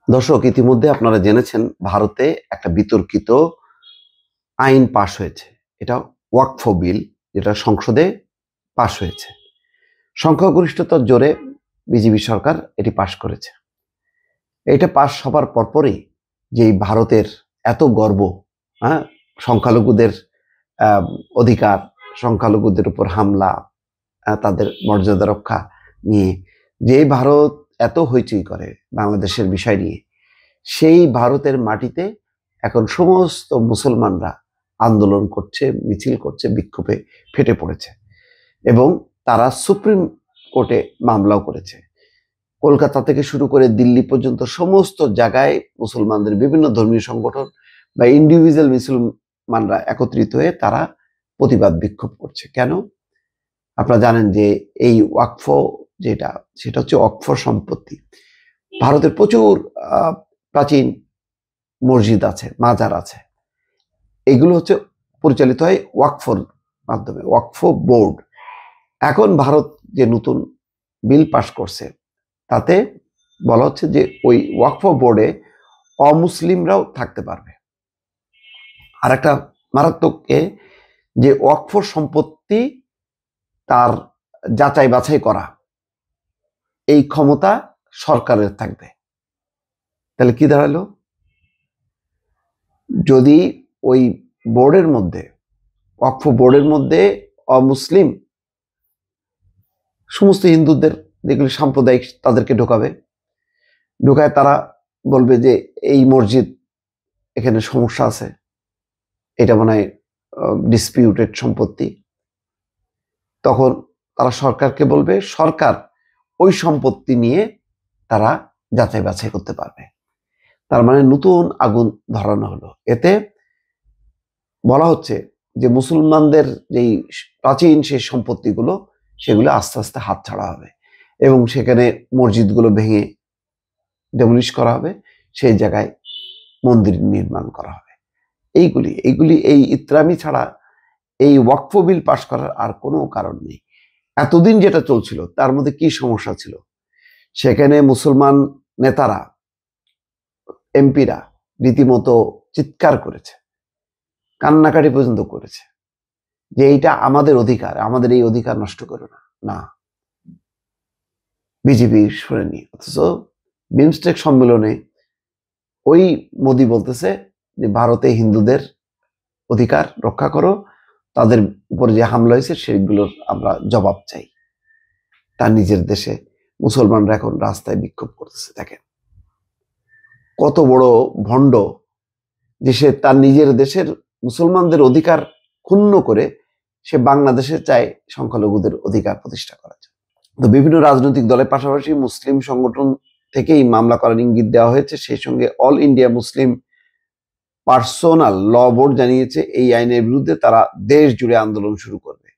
দর্শক, ইতিমধ্যে আপনারা জেনেছেন ভারতে একটা বিতর্কিত আইন পাশ হয়েছে। এটা ওয়াকফ বিল, যেটা সংসদে পাশ হয়েছে। সংখ্যাগরিষ্ঠতার জোরে বিজেপি সরকার এটি পাশ করেছে। এটা পাশ হবার পরপরই যে ভারতের এত গর্ব, হ্যাঁ, সংখ্যালঘুদের অধিকার, সংখ্যালঘুদের উপর হামলা, তাদের মর্যাদা রক্ষা নিয়ে যে ভারত এত হইচই করে বাংলাদেশের বিষয় নিয়ে, সেই ভারতের মাটিতে এখন সমস্ত মুসলমানরা আন্দোলন করছে, মিছিল করছে, বিক্ষোভে ফেটে পড়েছে এবং তারা সুপ্রিম কোর্টে মামলাও করেছে। কলকাতা থেকে শুরু করে দিল্লি পর্যন্ত সমস্ত জায়গায় মুসলমানদের বিভিন্ন ধর্মীয় সংগঠন বা ইন্ডিভিজুয়াল মুসলমানরা একত্রিত হয়ে তারা প্রতিবাদ বিক্ষোভ করছে। কেন? আপনারা জানেন যে এই ওয়াকফ সেটা হচ্ছে ওয়াকফ সম্পত্তি। ভারতের প্রচুর প্রাচীন মসজিদ আছে, মাজার আছে, এগুলো হচ্ছে পরিচালিত হয় ওয়াকফর মাধ্যমে, ওয়াকফ বোর্ড। এখন ভারত যে নতুন বিল পাশ করছে তাতে বলা হচ্ছে যে ওই ওয়াকফ বোর্ডে অমুসলিমরাও থাকতে পারবে। আর একটা মারাত্মক যে ওয়াকফ সম্পত্তি তার যাচাই বাছাই করা, এই ক্ষমতা সরকারের থাকবে। তাহলে কি দাঁড়ালো? যদি ওই বোর্ডের মধ্যে, ওয়াকফ বোর্ডের মধ্যে অমুসলিম সমস্ত হিন্দুদের যেগুলি সাম্প্রদায়িক তাদেরকে ঢোকায় তারা বলবে যে এই মসজিদ, এখানে সমস্যা আছে, এটা মনে হয় ডিসপিউটেড সম্পত্তি, তখন তারা সরকারকে বলবে, সরকার ওই সম্পত্তি নিয়ে তারা যাচাই বাছাই করতে পারবে। তার মানে নতুন আগুন ধরানো হলো। এতে বলা হচ্ছে যে মুসলমানদের যেই প্রাচীন সেই সম্পত্তিগুলো, সেগুলো আস্তে আস্তে হাতছাড়া হবে এবং সেখানে মসজিদগুলো ভেঙে ডেমলিশ করা হবে, সেই জায়গায় মন্দির নির্মাণ করা হবে। এইগুলি এই ইত্রামি ছাড়া এই ওয়াকফ বিল পাশ করার আর কোনো কারণ নেই। এতদিন যেটা চলছিল তার মধ্যে কি সমস্যা ছিল? সেখানে মুসলমান নেতারা, এমপিরা রীতিমতো চিৎকার করেছে, কান্নাকাটি পর্যন্ত করেছে যে এইটা আমাদের অধিকার, আমাদের এই অধিকার নষ্ট করো না। বিজেপি শুনেনি। অথচ বিমস্টেক সম্মেলনে ওই মোদি বলতেছে যে ভারতে হিন্দুদের অধিকার রক্ষা করো, তাদের উপরে যে হামলা হয়েছে সেগুলোর আমরা জবাব চাই। তার নিজের দেশে মুসলমানরা এখন রাস্তায় বিক্ষোভ করতেছে। দেখেন কত বড় ভণ্ড, যে সে তার নিজের দেশের মুসলমানদের অধিকার ক্ষুণ্ণ করে সে বাংলাদেশে চায় সংখ্যালঘুদের অধিকার প্রতিষ্ঠা করার জন্য। তো বিভিন্ন রাজনৈতিক দলের পাশাপাশি মুসলিম সংগঠন থেকেই মামলা করার ইঙ্গিত দেওয়া হয়েছে। সেই সঙ্গে অল ইন্ডিয়া মুসলিম পার্সোনাল ল বোর্ড জানিয়েছে এই আইনের বিরুদ্ধে তারা দেশ জুড়ে আন্দোলন শুরু করবে।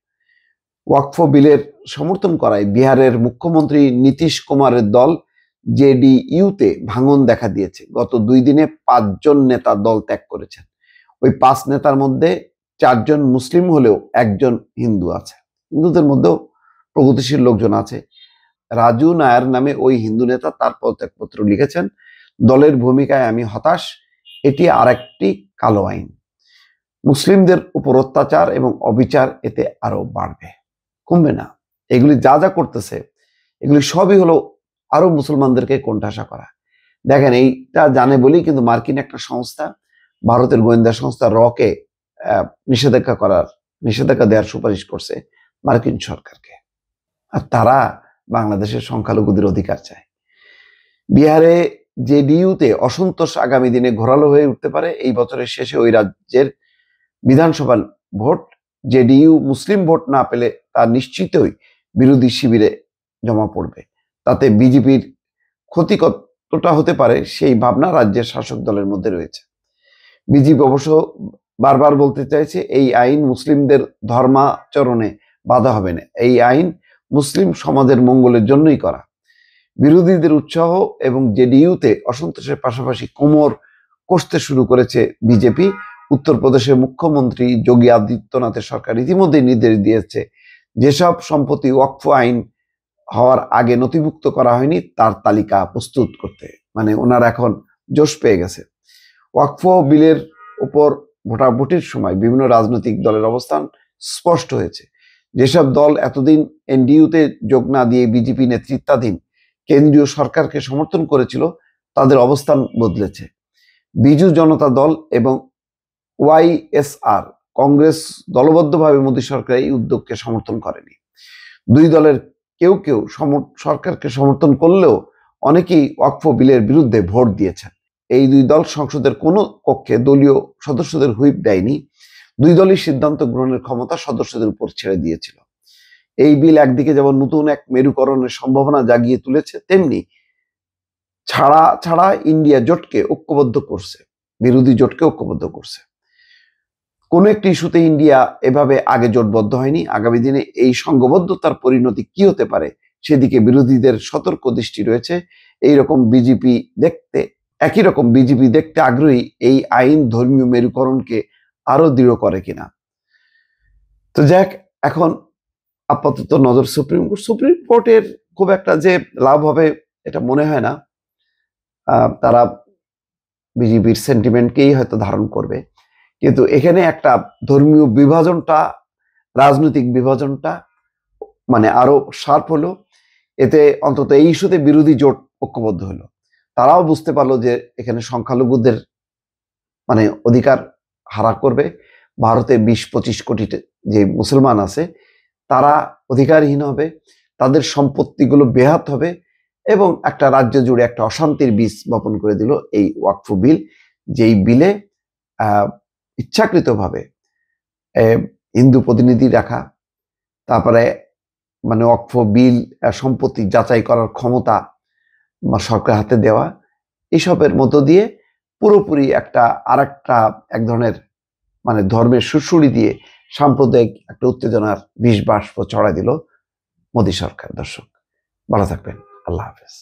ওয়াকফ বিলের সমর্থন করায় বিহারের মুখ্যমন্ত্রী নীতিশ কুমারের দল জেডিইউতে ভাঙন দেখা দিয়েছে। গত 2 দিনে 5 জন নেতা দল ত্যাগ করেছেন। ওই 5 নেতার মধ্যে 4 জন মুসলিম হলেও 1 জন হিন্দু আছে। হিন্দুদের মধ্যেও প্রগতিশীল লোকজন আছে। রাজু নায়ার নামে ওই হিন্দু নেতা তার পদত্যাগপত্র লিখেছেন, দলের ভূমিকায় আমি হতাশ, এটি আরেকটি কালো আইন। মুসলিমদের উপর অত্যাচার এবং অবিচার এতে আরো বাড়বে, কমবে না। এগুলি যা যা করতেছে এগুলি সবই হলো আরো মুসলমানদেরকে কোণঠাসা করা। দেখেন এইটা জানে বলেই কিন্তু মার্কিন একটা সংস্থা ভারতের গোয়েন্দা সংস্থা রকে নিষেধাজ্ঞা দেওয়ার সুপারিশ করছে মার্কিন সরকারকে। আর তারা বাংলাদেশের সংখ্যালঘুদের অধিকার চায়। বিহারে জেডিইউতে অসন্তোষ আগামী দিনে ঘোরালো হয়ে উঠতে পারে। এই বছরের শেষে ওই রাজ্যের বিধানসভা ভোট জেডিইউ মুসলিম ভোট না পেলে তা নিশ্চিতই বিরোধী শিবিরে জমা পড়বে। তাতে বিজেপির ক্ষতি কতটা হতে পারে সেই ভাবনা রাজ্যের শাসক দলের মধ্যে রয়েছে। বিজেপি অবশ্য বারবার বলতে চাইছে এই আইন মুসলিমদের ধর্মাচরণে বাধা হবে না, এই আইন মুসলিম সমাজের মঙ্গলের জন্যই করা। বিরোধীদের উৎসাহ এবং জেডিইউতে অসন্তোষের পাশাপাশি কোমর কষতে শুরু করেছে বিজেপি। উত্তরপ্রদেশের মুখ্যমন্ত্রী যোগী আদিত্যনাথের সরকার ইতিমধ্যেই নির্দেশ দিয়েছে যেসব সম্পত্তি ওয়াকফ আইন হওয়ার আগে নথিভুক্ত করা হয়নি তার তালিকা প্রস্তুত করতে। মানে ওনারা এখন জোশ পেয়ে গেছে। ওয়াকফ বিলের উপর ভোটাভুটির সময় বিভিন্ন রাজনৈতিক দলের অবস্থান স্পষ্ট হয়েছে। যেসব দল এতদিন এনডিইউতে যোগ না দিয়ে বিজেপি নেতৃত্বাধীন কেন্দ্রীয় সরকারকে সমর্থন করেছিল, তাদের অবস্থান বদলেছে। বিজু জনতা দল এবং ওয়াইএসআর কংগ্রেস দলবদ্ধভাবে মোদী সরকার এই উদ্যোগকে সমর্থন করেনি। দুই দলের কেউ কেউ সরকারকে সমর্থন করলেও অনেকেই ওয়াকফ বিলের বিরুদ্ধে ভোট দিয়েছেন। এই দুই দল সংসদের কোনো কক্ষে দলীয় সদস্যদের হুইপ দেয়নি। দুই দলই সিদ্ধান্ত গ্রহণের ক্ষমতা সদস্যদের উপর ছেড়ে দিয়েছিল। এই বিল একদিকে যেমন নতুন এক মেরুকরণের সম্ভাবনা জাগিয়ে তুলেছে, তেমনি ছাড়া ইন্ডিয়া জোটকে ঐক্যবদ্ধ করছে, বিরোধী জোটকে ঐক্যবদ্ধ করছে। কোনো একটি ইস্যুতে ইন্ডিয়া এভাবে আগে জোটবদ্ধ হয়নি। আগামী দিনে এই সংঘবদ্ধতার পরিণতি কি হতে পারে সেদিকে বিরোধীদের সতর্ক দৃষ্টি রয়েছে। একই রকম বিজেপি দেখতে আগ্রহী এই আইন ধর্মীয় মেরুকরণকে আরো দৃঢ় করে কিনা। তো যাক, এখন আপাতত নজর সুপ্রিম কোর্টের খুব একটা যে লাভ হবে এটা মনে হয় না। তারা বিজেপির সেন্টিমেন্টকেই হয়তো ধারণ করবে, কিন্তু এখানে একটা ধর্মীয় বিভাজনটা, রাজনৈতিক বিভাজনটা মানে আরো শার্প হলো। এতে অন্তত এই ইস্যুতে বিরোধী জোট ঐক্যবদ্ধ হলো। তারাও বুঝতে পারলো যে এখানে সংখ্যালঘুদের মানে অধিকার হারা করবে। ভারতে 20-25 কোটি যে মুসলমান আছে তারা অধিকারহীন হবে, তাদের সম্পত্তিগুলো বেহাত হবে এবং একটা রাজ্য জুড়ে একটা অশান্তির বীজ বপন করে দিল এই ওয়াকফ বিল, যেই বিলে ইচ্ছাকৃতভাবে হিন্দু প্রতিনিধি রাখা, তারপরে মানে ওয়াকফ বিল সম্পত্তি যাচাই করার ক্ষমতা সরকার হাতে দেওয়া, এসবের মধ্য দিয়ে পুরোপুরি এক ধরনের মানে ধর্মের সুড়সুড়ি দিয়ে সাম্প্রদায়িক একটা উত্তেজনার বিষ বাষ্প ছড়াই দিল মোদী সরকার। দর্শক ভালো থাকবেন, আল্লাহ হাফেজ।